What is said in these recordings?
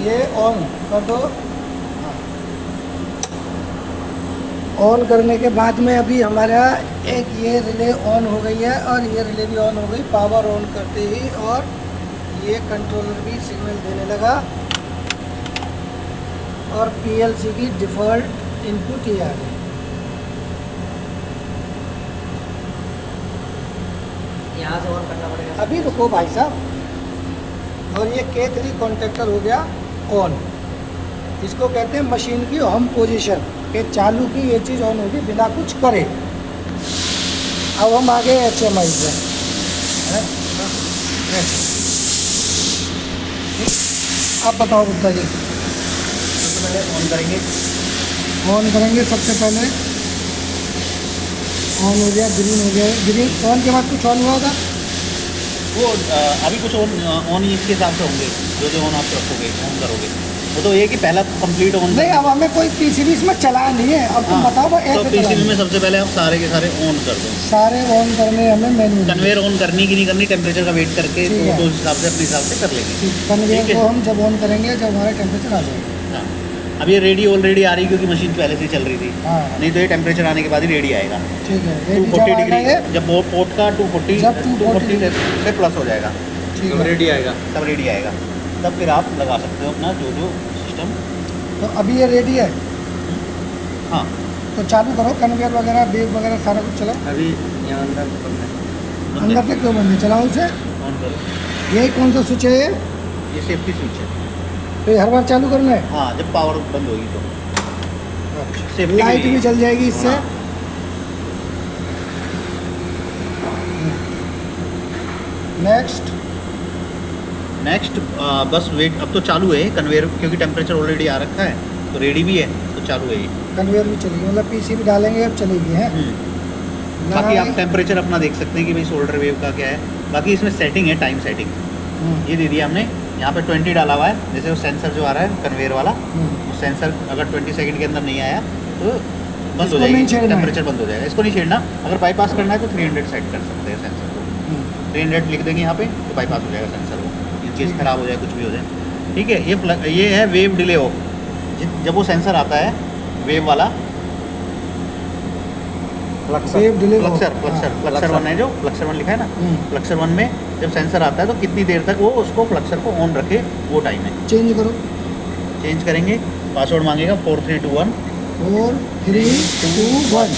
ये ऑन कर दो। ऑन करने के बाद में अभी हमारा एक ये रिले ऑन हो गई है और ये रिले भी ऑन हो गई पावर ऑन करते ही, और ये कंट्रोलर भी सिग्नल देने लगा और पीएलसी की डिफ़ॉल्ट इनपुट ये आ गई। यहाँ से ऑन करना पड़ेगा। अभी रुको भाई साहब, और ये K3 कॉन्टेक्टर हो गया ऑन। इसको कहते हैं मशीन की होम पोजीशन, के चालू की ये चीज़ ऑन होगी बिना कुछ करे। अब हम आगे HMI पे आप बताओ गुप्ता जी। सबसे पहले ऑन करेंगे। ऑन करेंगे सबसे पहले। ऑन हो गया, ग्रीन हो गया। ग्रीन ऑन के बाद कुछ ऑन हुआ था वो अभी कुछ ऑन इसके हिसाब से होंगे, जो ऑन आप रखोगे, ऑन करोगे। वो तो ये कि पहला कंप्लीट ऑन नहीं। अब हमें कोई पीसीबी इसमें चलाया नहीं है। अब तुम बताओ वो तो ऐसे पीसीबी में सबसे पहले आप सारे के सारे ऑन कर दो। सारे ऑन करने हमें मेन्यू कन्वेयर ऑन करनी कि नहीं करनी, टेम्परेचर का वेट करके ठीक है। तो उस हिसाब से अपने हिसाब से कर लेंगे। कन्वेयर ठीक है। को हम जब ऑन करेंगे जब हमारा टेम्परेचर आ जाएगा। हाँ, अब ये रेडी ऑलरेडी आ रही क्योंकि मशीन पहले से चल रही थी। हाँ नहीं तो ये टेम्परेचर आने के बाद ही रेडी आएगा। ठीक है। 240 डिग्री जब पोर्ट का 240 जब 240 से प्लस हो जाएगा, ठीक तब है। रेडी आएगा, तब रेडी आएगा। तब फिर आप लगा सकते हो अपना जो सिस्टम। तो अभी ये रेडी है। हाँ, तो चालू करो कन्वेयर वगैरह, बेग वगैरह सारा कुछ चलाओ। अभी यहाँ अंदर बंद है। अंदर से क्यों बंद है? चलाओ उसे। ऑन करो। ये कौन सा स्विच है ये? ये सेफ्टी स्विच है। तो ये हर बार चालू करना है? हाँ, जब पावर बंद होगी तो सेफ्टी लाइट भी चल जाएगी इससे। हाँ। नेक्स्ट। नेक्स्ट बस वेट। अब तो चालू है कन्वेयर क्योंकि टेम्परेचर ऑलरेडी आ रखा है, तो रेडी भी है, तो चालू है ये। कन्वेयर भी चलेगी, मतलब पीसी भी डालेंगे अब चलेगी है। बाकी आप टेम्परेचर अपना देख सकते हैं कि भाई सोल्डर वेव का क्या है। बाकी इसमें सेटिंग है, टाइम सेटिंग ये दे दिया हमने। यहाँ पे 20 डाला हुआ है। जैसे वो सेंसर जो आ रहा है कन्वेयर वाला, वो सेंसर अगर 20 सेकंड के अंदर नहीं आया तो बंद हो जाएगी, टेम्परेचर बंद हो जाएगा। इसको नहीं छेड़ना। अगर बाईपास करना है तो 300 सेट कर सकते हैं सेंसर को। 300 लिख देंगे यहाँ पे तो बाईपास हो जाएगा सेंसर को। ये चीज़ खराब हो जाए, कुछ भी हो जाए, ठीक है। ये है वेव डिले ऑफ। जब वो सेंसर आता है वेव वाला, फ्लक्सर 1 है, जो फ्लक्सर 1 लिखा है ना, फ्लक्सर 1 में जब सेंसर आता है तो कितनी देर तक वो उसको फ्लक्सर को ऑन रखे, वो टाइम है। चेंज करो। चेंज करेंगे। पासवर्ड मांगेगा 4321 4321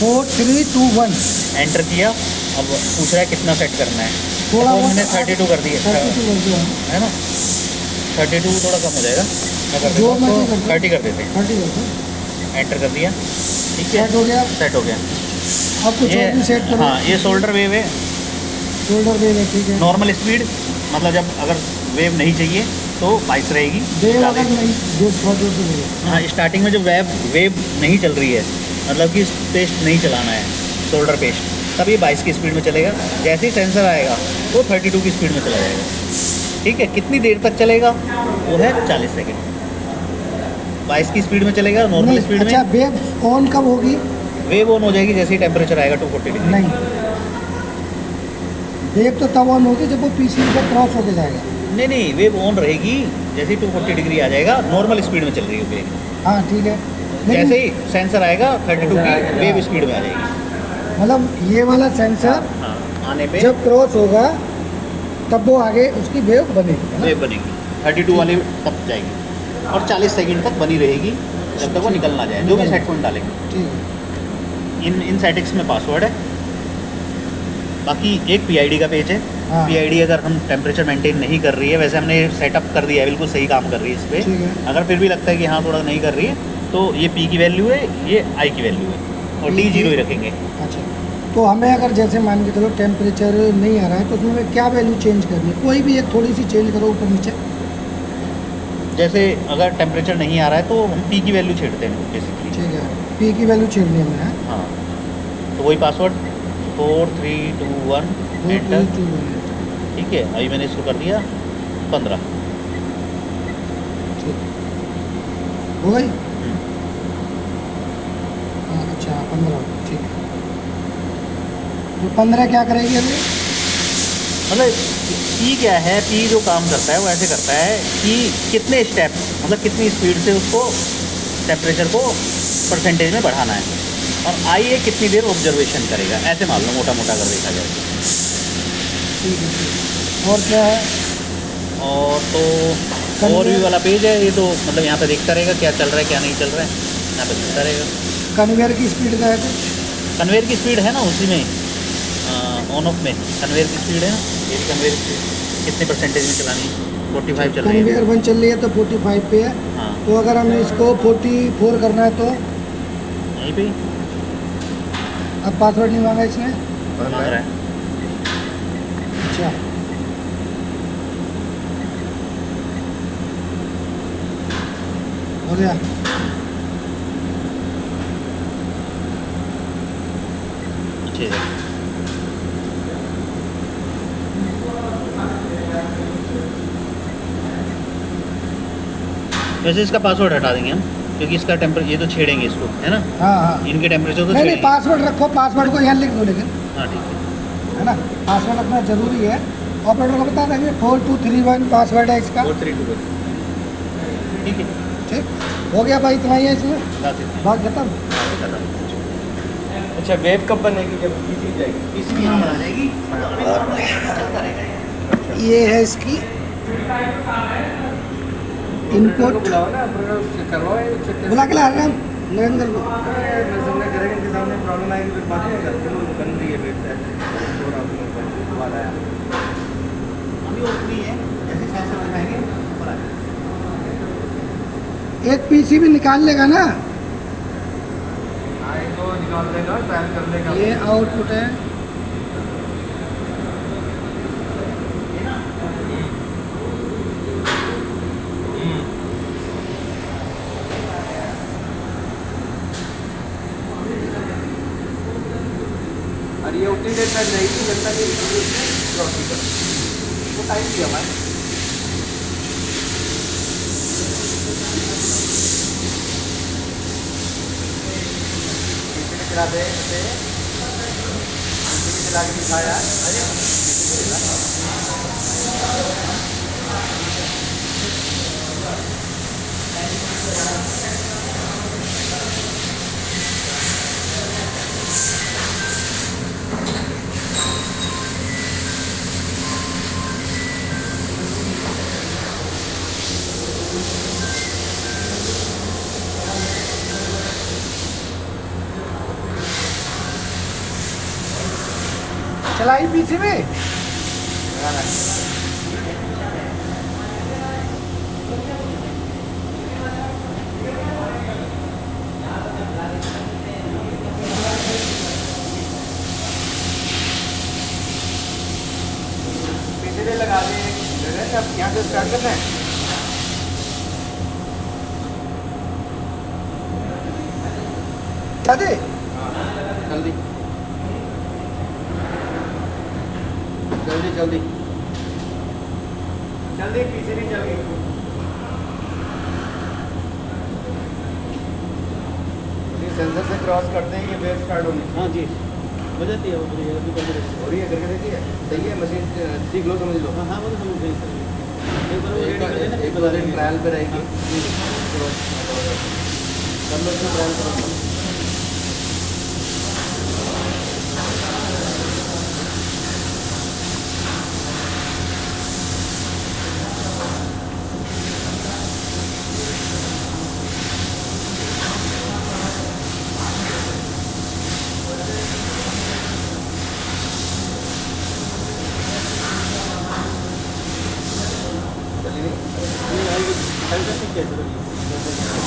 4321। एंटर किया। अब पूछ रहा है कितना सेट करना है। थोड़ा तो मैंने 32 कर दिया 32 कर दिया है ना। 32 थोड़ा कम हो जाएगा, मैं कर जो देता हूँ, मर्जी कर दो। 30 कर देते हैं। 30 कर दो। एंटर कर दिया, ठीक है, सेट हो गया। सेट हो गया। अब कुछ और भी सेट करो। हाँ, ये शोल्डर वेव है। शोल्डर वेव है, ठीक है। नॉर्मल स्पीड, मतलब जब अगर वेव नहीं चाहिए तो 22 रहेगी। वेव अगर नहीं, जो थोड़ा सा हाँ, स्टार्टिंग में जब वेव नहीं चल रही है, मतलब कि पेस्ट नहीं चलाना है, शोल्डर पेस्ट, तब ये 22 की स्पीड में चलेगा। जैसे ही सेंसर आएगा तो 32 की स्पीड में चला जाएगा, ठीक है। कितनी देर तक चलेगा? वो है 40 सेकेंड। 22 की स्पीड में चलेगा नॉर्मल स्पीड में। अच्छा, वेव ऑन कब होगी? वेव ऑन हो जाएगी जैसे ही टेम्परेचर आएगा 240 डिग्री। नहीं, वेव तो तब ऑन होगी जब वो पीसी से क्रॉस होके जाएगा। नहीं, वेव ऑन रहेगी जैसे ही 240 डिग्री आ जाएगा, नॉर्मल स्पीड में चल रही होगी। हाँ ठीक है। जैसे ही सेंसर आएगा 32 की वेव स्पीड में आ जाएगी। मतलब ये वाला सेंसर हाँ, आने पे जब क्रॉस होगा तब वो आगे उसकी वेव बनेगी, है ना? वेव बनेगी 32 वाली तब जाएगी और 40 सेकंड तक बनी रहेगी जब तक वो निकल ना जाए, जो भी सेट पॉइंट डालेंगे। ठीक है। इन सेटिंग्स में पासवर्ड है। बाकी एक पीआईडी का पेज है। हाँ। पीआईडी अगर हम टेम्परेचर मेंटेन नहीं कर रही है, वैसे हमने सेटअप कर दिया है, बिल्कुल सही काम कर रही है इस ठीक है। पर। अगर फिर भी लगता है कि हाँ थोड़ा नहीं कर रही है, तो ये पी की वैल्यू है, ये आई की वैल्यू है, और डी 0 ही रखेंगे। अच्छा, तो हमें अगर जैसे मान के चलो टेम्परेचर नहीं आ रहा है तो उसमें क्या वैल्यू चेंज करनी है? कोई भी एक थोड़ी सी चेंज करो ऊपर नीचे। जैसे अगर टेम्परेचर नहीं आ रहा है तो हम पी की वैल्यू छेड़ते हैं बेसिकली। ठीक है, पी की वैल्यू छेड़नी है हमें। हाँ, तो वही पासवर्ड 4321 एंटर, ठीक है। अभी मैंने इसको कर दिया 15। ठीक हो गई। अच्छा 15, ठीक है। तो 15 क्या करेगी अभी? मतलब पी क्या है, पी जो काम करता है वो ऐसे करता है कि कितने स्टेप, मतलब कितनी स्पीड से उसको टेम्परेचर को परसेंटेज में बढ़ाना है, और आई ए कितनी देर ऑब्जर्वेशन करेगा, ऐसे मान लो मोटा मोटा कर देखा जाए। ठीक है, ठीक है। और क्या है? और तो ओवरव्यू वाला पेज है ये, तो मतलब यहाँ पे देखता रहेगा क्या चल रहा है क्या नहीं चल रहा है, यहाँ पे देखता रहेगा। कन्वेयर की स्पीड का है कुछ? कन्वेयर की स्पीड है ना उसी में, ऑन ऑफ में कन्वेयर की स्पीड है ना, ये कन्वेयर की कितने परसेंटेज में चलानी है, 45 चल रही है। कन्वेयर 1 चल रही है तो 45 पे है। हाँ तो अगर हमें इसको 44 करना है तो यहीं पे अब पासवर्ड नहीं मांगा इसने? मांग रहा है। अच्छा, हो गया। अच्छे से वैसे इसका पासवर्ड हटा देंगे हम, क्योंकि इसका टेम्पर ये तो छेड़ेंगे इसको, है ना, हाँ हाँ, इनके टेम्परेचर तो नहीं नहीं, छेड़ेंगे। पासवर्ड रखो, पासवर्ड को यहाँ लिख दो लेकिन, हाँ ठीक है। है ना, पासवर्ड रखना जरूरी है। ऑपरेटर को बता देंगे 4231 पासवर्ड है इसका। 432 ठीक है। ठीक, हो गया भाई, इतना ही है इसमें, बस इतना बात खत्म। ही। अच्छा वेब कब बनेगी, जब पीसी जाएगी? इसकी यहाँ बना जाएगी, चलता रहेगा ये। ये है इसकी इनपुट। बुलाओ ना, करवाओ ये चेक। बुला के ला रहे हैं हम नरेंद्र को। सामने करेंगे, इनके सामने प्रॉब्लम आएगी फिर बात नहीं करते, बन रही है वेबसाइट और आपको बात आया अभी वो फ्री है, जैसे सेंसर दिखाएंगे ऊपर आ जाएगा। एक पीसी भी निकाल लेगा ना, हाँ एक तो निकाल देगा, ट्रायल कर लेगा। ये आउटपुट है। और ये उतनी देर तक नहीं थी जब तक ये क्रॉसिंग कर, वो टाइम दिया हमारे। चला दे चला के दिखाया। चलाई पीसी में। पीछे लगा दे, अब यहाँ से स्टार्ट करना है। क्या दे? जल्दी जल्दी जल्दी जल्दी, पीछे नहीं चल गई। सेंसर से क्रॉस करते हैं, ये वेव स्टार्ट होनी। हाँ जी, हो जाती है, हो रही है, करके देखिए, सही है, मशीन सीख लो, समझ लो। हाँ वो तो समझ गई, एक बार ट्रायल पे रहेगी, सब लोग ट्रायल करो।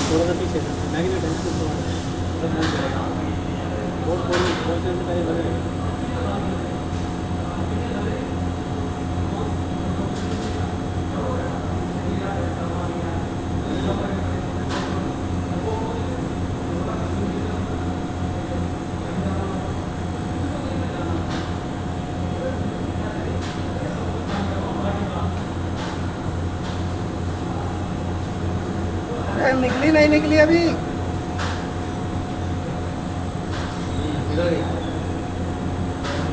थोड़ा सा पीछे मैग्नेट है निकली नहीं निकली अभी?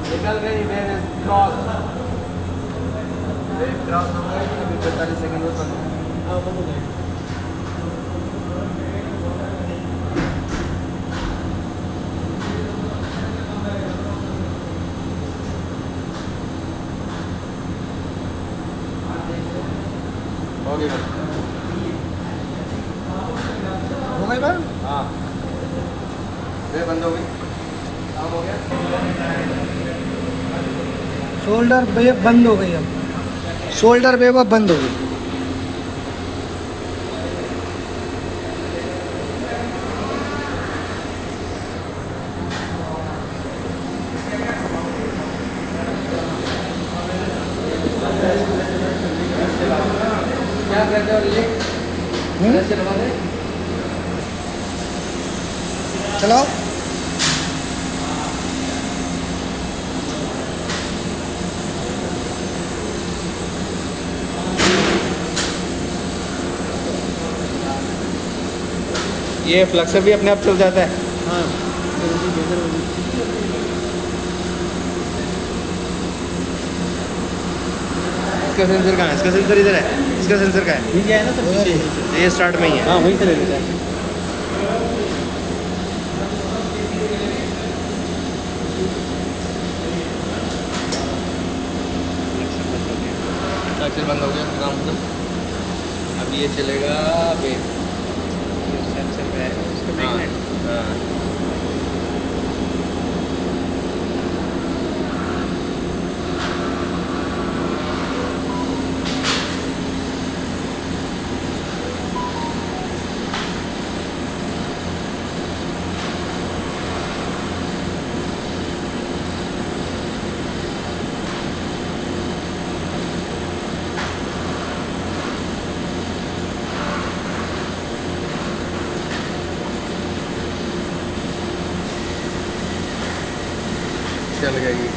निकल गई, क्रॉस वेव क्रॉस हो गई अभी 45 सेकंड में बंद हाँ बंद हो जाएगी हो गई बंद हो गई बंद? हाँ वेव बंद हो गई काम हो गया शोल्डर वेव बंद हो गई। अब शोल्डर वेव अब बंद हो गई। क्या करते हो ये ऐसे लगा दे चलाओ। ये फ्लक्सर भी अपने आप चल जाता है हाँ इसका सेंसर कहाँ है इसका सेंसर इधर है इसका सेंसर कहाँ है नीचे है ना सब पीछे ये स्टार्ट में ही है हाँ वहीं से ले लेता है फ्लक्सर बंद हो गया काम खत्म अब ये चलेगा वेव सेंसर पे है उसका मैग्नेट हाँ चल गई